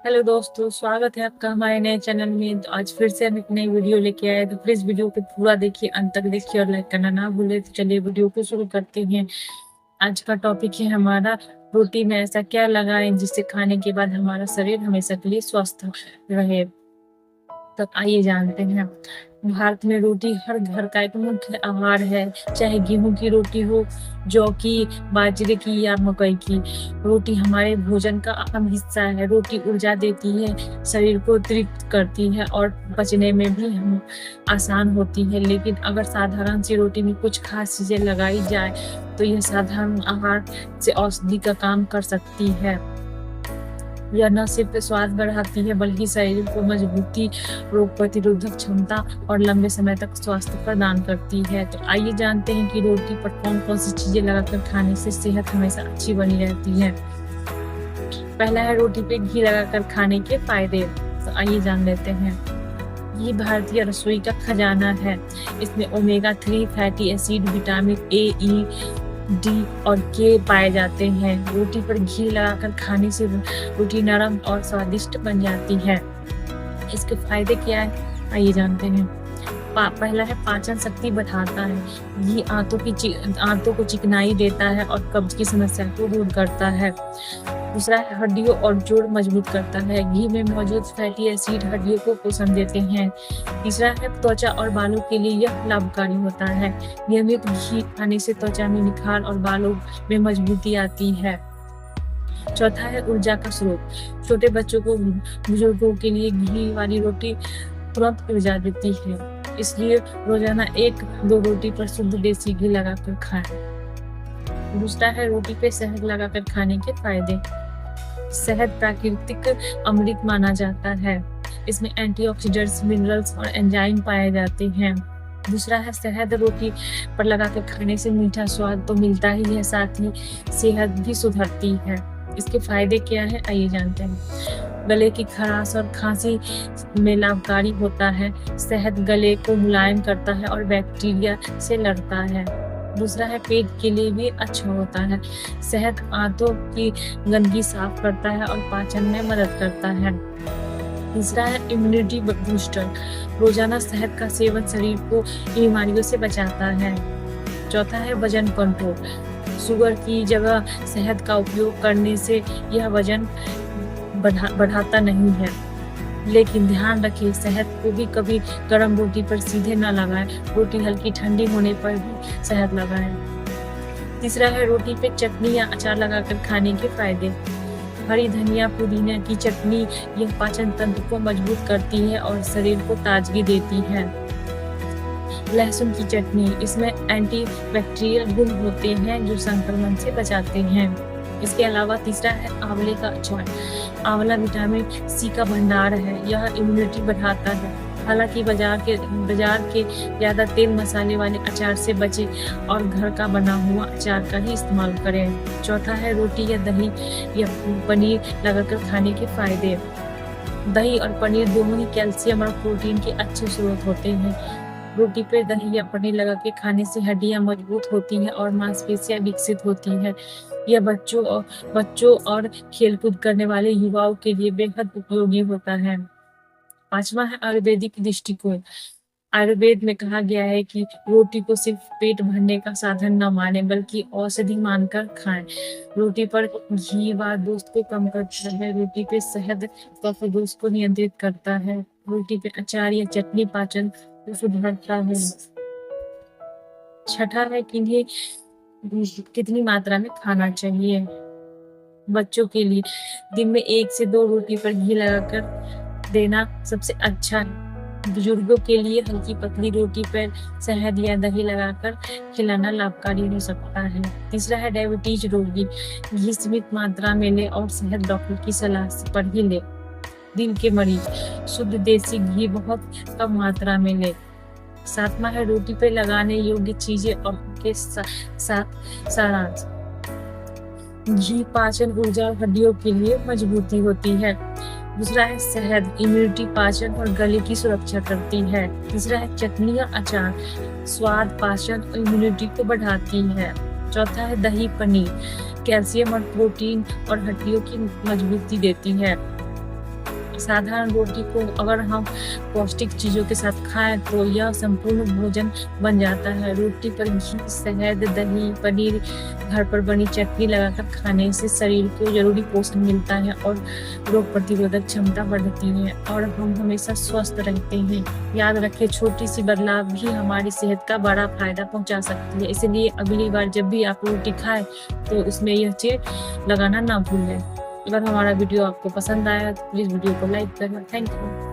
Hello दोस्तों, स्वागत है आपका हमारे नए चैनल में। तो आज फिर से हम एक नई वीडियो लेके आए। तो प्लीज वीडियो को पूरा देखिए, अंत तक देखिए और लाइक करना ना भूले। तो चलिए वीडियो को शुरू करते हैं। आज का टॉपिक है हमारा, रोटी में ऐसा क्या लगाएं जिससे खाने के बाद हमारा शरीर हमेशा के लिए स्वस्थ रहे। तो आइए जानते हैं। भारत में रोटी हर घर का एक मुख्य आहार है, चाहे गेहूं की रोटी हो, जौ की, बाजरे की या मकई की। रोटी हमारे भोजन का अहम हिस्सा है। रोटी ऊर्जा देती है, शरीर को तृप्त करती है और पचने में भी हम आसान होती है। लेकिन अगर साधारण सी रोटी में कुछ खास चीजें लगाई जाए तो यह साधारण आहार से औषधि का काम कर सकती है। यह न सिर्फ स्वाद बढ़ाती है बल्कि शरीर को मजबूती, रोग प्रतिरोधक क्षमता और लंबे समय तक स्वास्थ्य प्रदान करती है। तो आइए जानते हैं कि रोटी पर कौन कौन सी चीजें लगाकर खाने से सेहत हमेशा अच्छी बनी रहती है। पहला है रोटी पे घी लगाकर खाने के फायदे। तो आइए जान लेते हैं। ये भारतीय रसोई का खजाना है। इसमें omega 3 fatty acid, vitamin A, E, D और के पाए जाते हैं। रोटी पर घी लगाकर खाने से रोटी नरम और स्वादिष्ट बन जाती है। इसके फायदे क्या है, आइए जानते हैं। पहला है पाचन शक्ति बढ़ाता है। घी आंतों को चिकनाई देता है और कब्ज की समस्या को दूर करता है। दूसरा है हड्डियों और जोड़ मजबूत करता है। घी में मौजूद फैटी एसिड हड्डियों को पोषण देते हैं। तीसरा है त्वचा और बालों के लिए यह लाभकारी होता है। नियमित घी खाने से त्वचा में निखार और बालों में मजबूती आती है। चौथा है ऊर्जा का स्रोत। छोटे बच्चों को, बुजुर्गों के लिए घी वाली रोटी तुरंत ऊर्जा देती है, इसलिए रोजाना 1-2 रोटी पर शुद्ध देसी घी लगाकर खाएं। दूसरा है रोटी पे शहद लगाकर खाने के फायदे। शहद प्राकृतिक अमृत माना जाता है। इसमें एंटीऑक्सीडेंट्स, मिनरल्स और एंजाइम पाए जाते हैं। दूसरा है शहद रोटी पर लगाकर खाने से मीठा स्वाद तो मिलता ही है, साथ ही सेहत भी सुधरती है। इसके फायदे क्या है, आइए जानते हैं। गले की खराश और खांसी में लाभकारी होता है। शहद गले को मुलायम करता है और बैक्टीरिया से लड़ता है। दूसरा है पेट के लिए भी अच्छा होता है। शहद आंतों की गंदगी साफ करता है और पाचन में मदद करता है। तीसरा है इम्यूनिटी बूस्टर। रोजाना शहद का सेवन शरीर को बीमारियों से बचाता है। चौथा है वजन कंट्रोल। शुगर की जगह शहद का उपयोग करने से यह वजन बढ़ाता नहीं है, लेकिन ध्यान रखें शहद को भी कभी गर्म रोटी पर सीधे न लगाएं। रोटी हल्की ठंडी होने पर भी शहद लगाएं। तीसरा है रोटी पे चटनी या अचार लगाकर खाने के फायदे। हरी धनिया, पुदीना की चटनी यह पाचन तंत्र को मजबूत करती है और शरीर को ताजगी देती है। लहसुन की चटनी, इसमें एंटी बैक्टीरियल गुण होते हैं जो संक्रमण से बचाते हैं। इसके अलावा तीसरा है आंवले का अचार। आंवला विटामिन सी का भंडार है, यह इम्यूनिटी बढ़ाता है। हालांकि बाजार के ज्यादा तेल मसाले वाले अचार से बचें और घर का बना हुआ अचार का ही इस्तेमाल करें। चौथा है रोटी या दही या पनीर लगाकर खाने के फायदे। दही और पनीर दोनों ही कैल्शियम और प्रोटीन के अच्छे स्रोत होते हैं। रोटी पे दही या पनीर लगा के खाने से हड्डियां मजबूत होती हैं और मांसपेशियां विकसित होती हैं। यह बच्चों और खेलकूद करने वाले युवाओं के लिए बेहद उपयोगी होता है। पांचवा है आयुर्वेदिक दृष्टिकोण। आयुर्वेद में कहा गया है कि रोटी को सिर्फ पेट भरने का साधन न माने बल्कि औषधि मानकर खाएं। रोटी पर घी व दोस्त को कम करता है। रोटी पे शहद कफ दोस्त को नियंत्रित करता है। रोटी पे अचार या चटनी पाचन को सुधारता है। छठा है कि इन्हें कितनी मात्रा में खाना चाहिए। बच्चों के लिए दिन में 1 से 2 रोटी पर घी लगाकर देना सबसे अच्छा है। बुजुर्गों के लिए हल्की पतली रोटी पर शहद या दही लगाकर खिलाना लाभकारी हो सकता है। तीसरा है डायबिटीज रोगी, घी सीमित मात्रा में ले और शहद डॉक्टर की सलाह पर ही ले। दिल के मरीज शुद्ध देसी घी बहुत कम मात्रा में ले। सातवां है रोटी पे लगाने योग्य चीजें और उनके सारांश। घी पाचन, ऊर्जा और हड्डियों के लिए मजबूती होती है। दूसरा है शहद, इम्यूनिटी, पाचन और गले की सुरक्षा करती है। तीसरा है चटनी या अचार, स्वाद, पाचन और इम्यूनिटी को बढ़ाती है। चौथा है दही, पनीर, कैल्शियम और प्रोटीन और हड्डियों की मजबूती देती है। साधारण रोटी को अगर हम पौष्टिक चीज़ों के साथ खाएं तो यह संपूर्ण भोजन बन जाता है। रोटी पर घी, शहद, दही, पनीर, घर पर बनी चटनी लगाकर खाने से शरीर को जरूरी पोषण मिलता है और रोग प्रतिरोधक क्षमता बढ़ती है और हम हमेशा स्वस्थ रहते हैं। याद रखें, छोटी सी बदलाव भी हमारी सेहत का बड़ा फायदा पहुंचा सकती है। इसलिए अगली बार जब भी आप रोटी खाएं तो उसमें यह चीज लगाना ना भूलें। अगर हमारा वीडियो आपको पसंद आया तो प्लीज़ वीडियो को लाइक करना। Thank you.